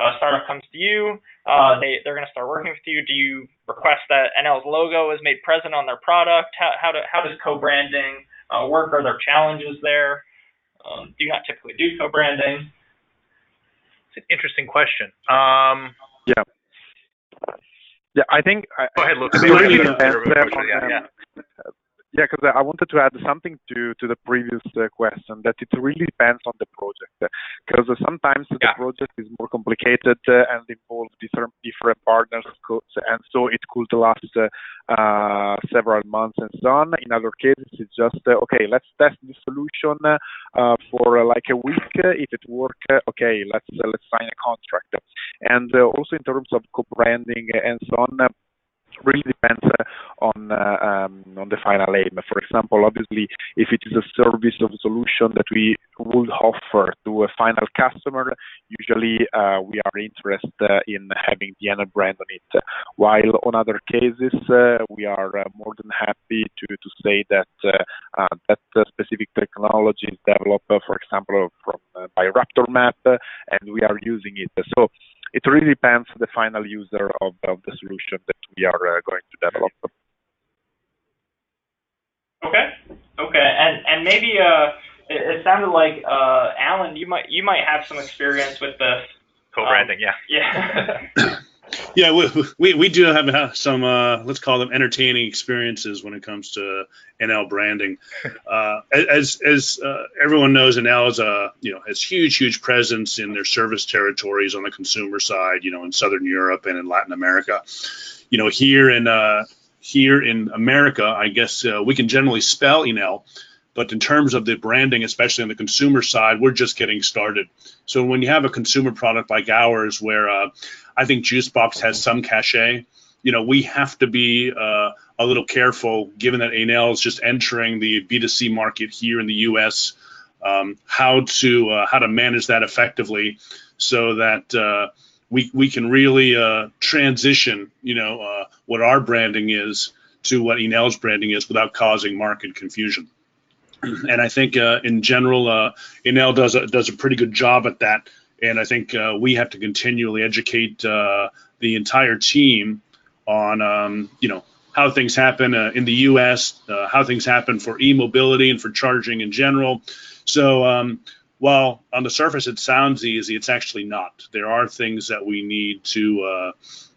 a startup comes to you, they're going to start working with you. Do you request that Enel's logo is made present on their product? How does co-branding work? Are there challenges there? Do you not typically do co-branding? It's an interesting question. Yeah, I think. Go ahead, Luke. Yeah, because I wanted to add something to the previous question, that it really depends on the project. Because sometimes the project is more complicated and involves different partners, and so it could last several months and so on. In other cases, it's just okay, let's test the solution for like a week. If it works, okay, let's sign a contract. And also in terms of co-branding and so on. Really depends on the final aim. For example, obviously, if it is a service or solution that we would offer to a final customer, usually we are interested in having the Enel brand on it. While on other cases, we are more than happy to say that that specific technology is developed, for example, by Raptor Maps, and we are using it. So it really depends on the final user of the solution that we are going to develop. Okay, and maybe it sounded like Alan, you might have some experience with this co-branding. Yeah. Yeah, we do have some let's call them entertaining experiences when it comes to Enel branding. As everyone knows, Enel is has huge presence in their service territories on the consumer side, in Southern Europe and in Latin America. Here in America, I guess we can generally spell Enel, but in terms of the branding, especially on the consumer side, we're just getting started. So when you have a consumer product like ours, where I think Juicebox has some cachet, we have to be a little careful, given that Enel is just entering the B2C market here in the U.S. How to manage that effectively, so that we can really transition, what our branding is to what Enel's branding is without causing market confusion. And I think in general, Enel does a pretty good job at that. And I think we have to continually educate the entire team on, how things happen in the U.S., how things happen for e-mobility and for charging in general. So while on the surface it sounds easy, it's actually not. There are things that we need to,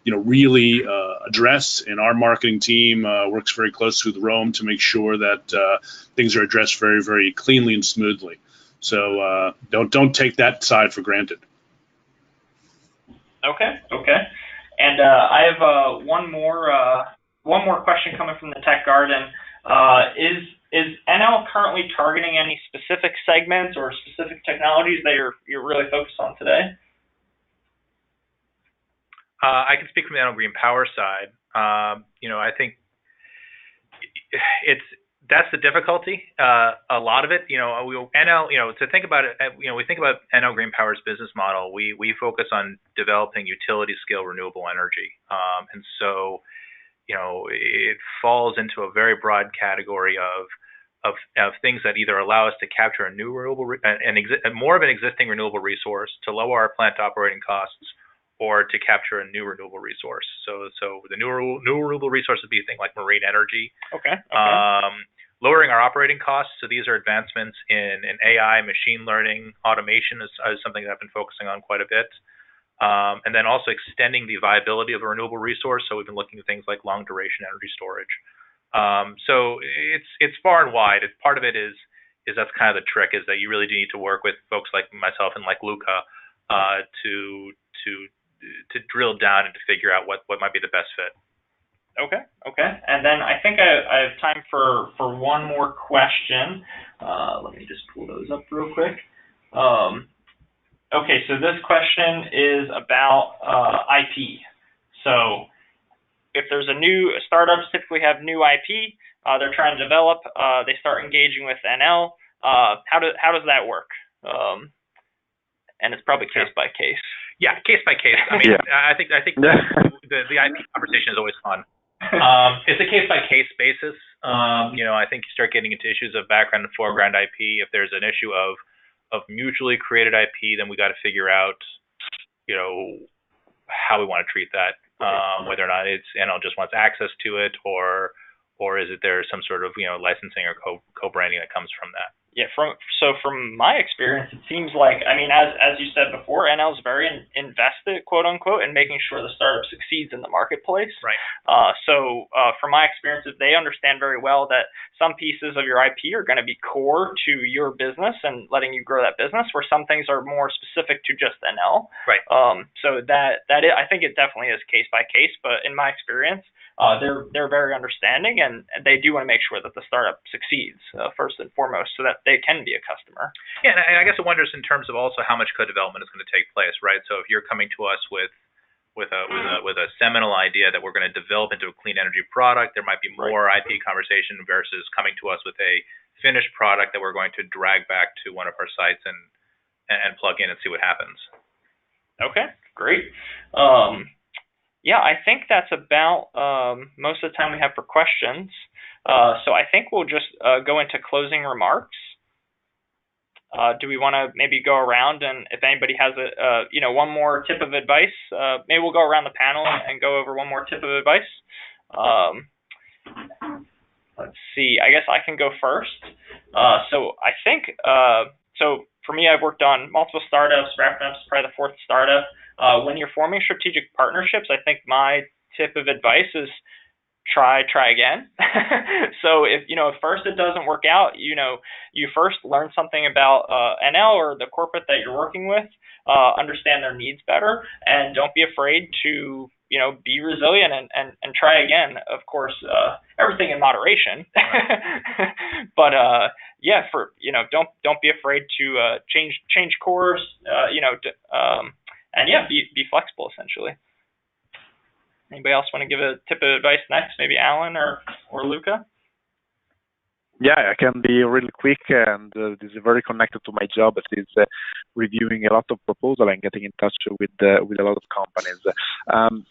really address, and our marketing team works very closely with Rome to make sure that things are addressed very, very cleanly and smoothly. So don't take that side for granted. Okay. And I have one more question coming from the Tech Garden. Is Enel currently targeting any specific segments or specific technologies that you're really focused on today? I can speak from the Enel Green Power side. I think that's the difficulty. A lot of it, Enel, to think about it, we think about Enel Green Power's business model. We focus on developing utility scale renewable energy, and so it falls into a very broad category of things that either allow us to capture a new renewable, more of an existing renewable resource, to lower our plant operating costs, or to capture a new renewable resource. So the new renewable resource would be a thing like marine energy. Okay. Lowering our operating costs. So these are advancements in AI, machine learning, automation is something that I've been focusing on quite a bit. And then also extending the viability of a renewable resource. So we've been looking at things like long duration energy storage. So it's far and wide. Part of it is that's kind of the trick, is that you really do need to work with folks like myself and like Luca to drill down and to figure out what might be the best fit. Okay, okay. And then I think I have time for one more question. Let me just pull those up real quick. Okay, so this question is about IP. So if there's a new startups typically have new IP, they're trying to develop, they start engaging with Enel. How does that work? And it's probably case by case. Yeah, case by case. I mean, I think the IP conversation is always fun. It's a case by case basis. I think you start getting into issues of background and foreground IP. If there's an issue of mutually created IP, then we got to figure out, how we want to treat that. Whether or not it's Enel just wants access to it, or is it there some sort of licensing or co-branding that comes from that? Yeah, from my experience, it seems like, I mean, as you said before, Enel's very invested, quote unquote, in making sure the startup succeeds in the marketplace. Right. So from my experiences, they understand very well that some pieces of your IP are going to be core to your business and letting you grow that business, where some things are more specific to just Enel. Right. So I think it definitely is case by case, but in my experience, they're very understanding, and they do want to make sure that the startup succeeds first and foremost, so that they can be a customer. Yeah, and I guess it wonders in terms of also how much co-development is going to take place, right? So if you're coming to us with a seminal idea that we're going to develop into a clean energy product, there might be more IP conversation versus coming to us with a finished product that we're going to drag back to one of our sites and plug in and see what happens. Okay, great. Yeah, I think that's about most of the time we have for questions. So I think we'll just go into closing remarks. Do we want to maybe go around, and if anybody has one more tip of advice, maybe we'll go around the panel and go over one more tip of advice. Let's see. I guess I can go first. So I think so for me, I've worked on multiple startups. Raptor Maps is probably the fourth startup. When you're forming strategic partnerships, I think my tip of advice is try again. So if at first it doesn't work out, you first learn something about Enel or the corporate that you're working with, understand their needs better, and don't be afraid to be resilient and try again. Of course, everything in moderation. But don't be afraid to change course. And be flexible essentially. Anybody else want to give a tip of advice next? Maybe Alan or Luca? Yeah, I can be really quick, and this is very connected to my job. It is reviewing a lot of proposals and getting in touch with a lot of companies.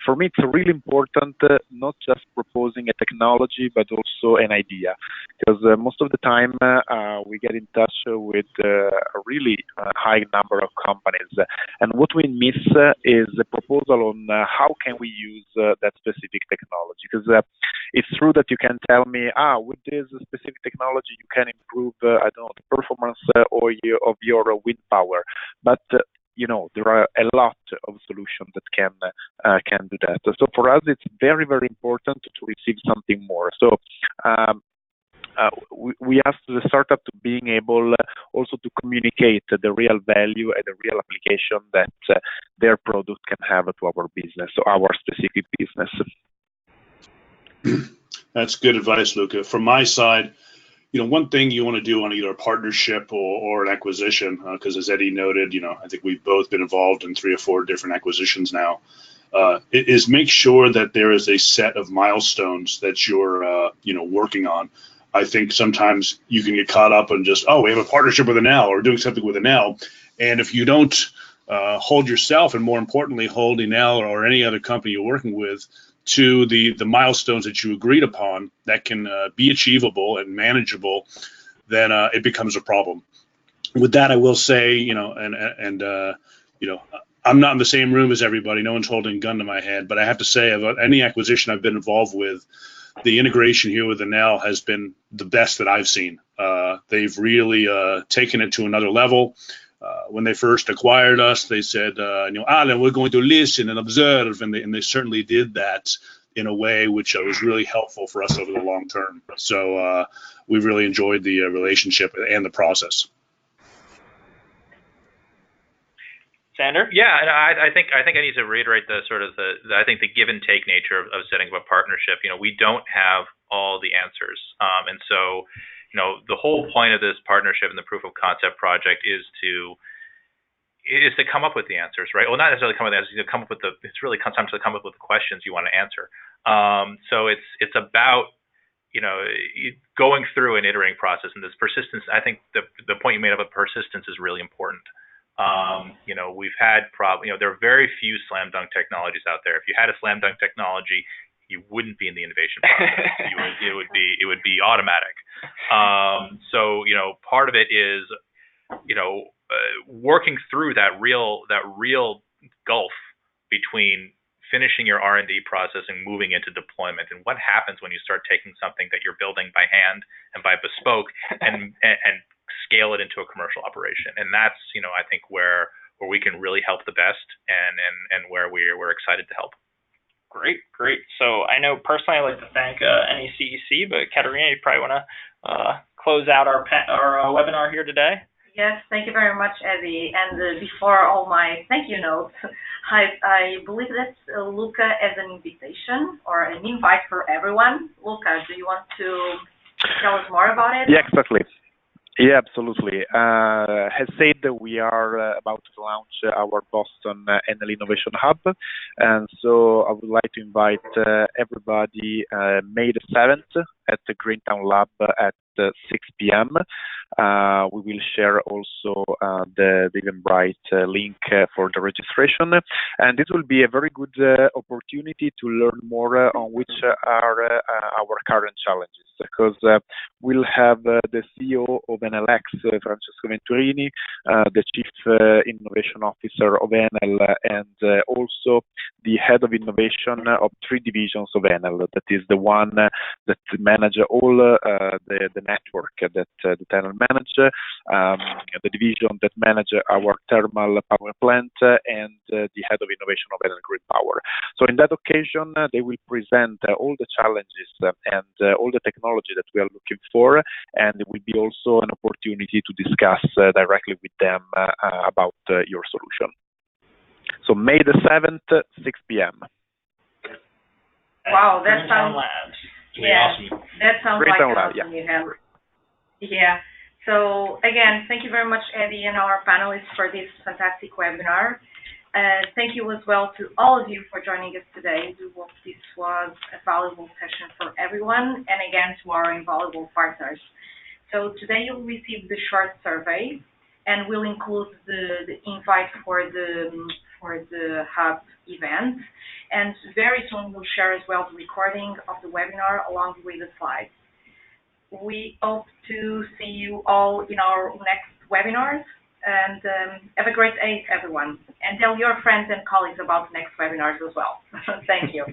For me, it's really important not just proposing a technology, but also an idea, because most of the time we get in touch with a really high number of companies, and what we miss is a proposal on how can we use that specific technology. Because it's true that you can tell me, with this specific technology you can improve, the performance of your wind power, but there are a lot of solutions that can do that. So for us, it's very, very important to receive something more. So we ask the startup to being able also to communicate the real value and the real application that their product can have to our business, so our specific business. That's good advice, Luca. From my side, one thing you want to do on either a partnership or an acquisition, because as Eddie noted, I think we've both been involved in 3 or 4 different acquisitions now, is make sure that there is a set of milestones that you're, working on. I think sometimes you can get caught up in just, we have a partnership with Enel or doing something with Enel. And if you don't hold yourself, and more importantly, hold Enel or any other company you're working with to the milestones that you agreed upon that can be achievable and manageable, then it becomes a problem. With that, I will say, I'm not in the same room as everybody. No one's holding a gun to my head, but I have to say, about any acquisition I've been involved with, the integration here with Enel has been the best that I've seen. They've really taken it to another level. When they first acquired us, they said, Alan, we're going to listen and observe, and they certainly did that in a way which was really helpful for us over the long term. So we've really enjoyed the relationship and the process. Sander? Yeah, and I think I need to reiterate the I think the give and take nature of setting up a partnership. We don't have all the answers, and so the whole point of this partnership and the proof of concept project is to come up with the answers, right? Well, not necessarily come up with the answers. Come up with it's really sometimes to come up with the questions you want to answer. So it's about going through an iterating process, and this persistence. I think the point you made about persistence is really important. We've had there are very few slam dunk technologies out there. If you had a slam dunk technology, you wouldn't be in the innovation process. It would be automatic. So part of it is working through that real gulf between finishing your R&D process and moving into deployment, and what happens when you start taking something that you're building by hand and by bespoke and scale it into a commercial operation. And that's I think where we can really help the best, and where we're excited to help. Great. So I know personally I'd like to thank NECEC, but Katerina, you probably want to close out our webinar here today. Yes, thank you very much, Eddie. And before all my thank you notes, I believe that Luca as an invitation or an invite for everyone. Luca, do you want to tell us more about it? Yeah, exactly. Yeah, absolutely. As said, we are about to launch our Boston Enel Innovation Hub, and so I would like to invite everybody May the 7th at the Greentown Lab at 6 p.m. We will share also the Eventbrite link for the registration, and it will be a very good opportunity to learn more on which are our current challenges, because we'll have the CEO of Enel X, Francesco Venturini, the Chief Innovation Officer of Enel, and also the Head of Innovation of 3 divisions of Enel. That is the one that manage all the network that Enel manage, the division that manage our thermal power plant, and the Head of Innovation of Enel Green Power. So in that occasion, they will present all the challenges and all the technology that we are looking for, and it will be also an opportunity to discuss directly with them about your solution. So May the 7th, 6 p.m. Wow, that sounds Labs. awesome. That sounds like an awesome event. Yeah. So again, thank you very much, Eddie, and our panelists for this fantastic webinar. Thank you as well to all of you for joining us today. We hope this was a valuable session for everyone, and again to our invaluable partners. So today you'll receive the short survey, and we'll include the invite for the Hub event. And very soon we'll share as well the recording of the webinar along with the slides. We hope to see you all in our next webinars, and have a great day, everyone. And tell your friends and colleagues about the next webinars as well. Thank you.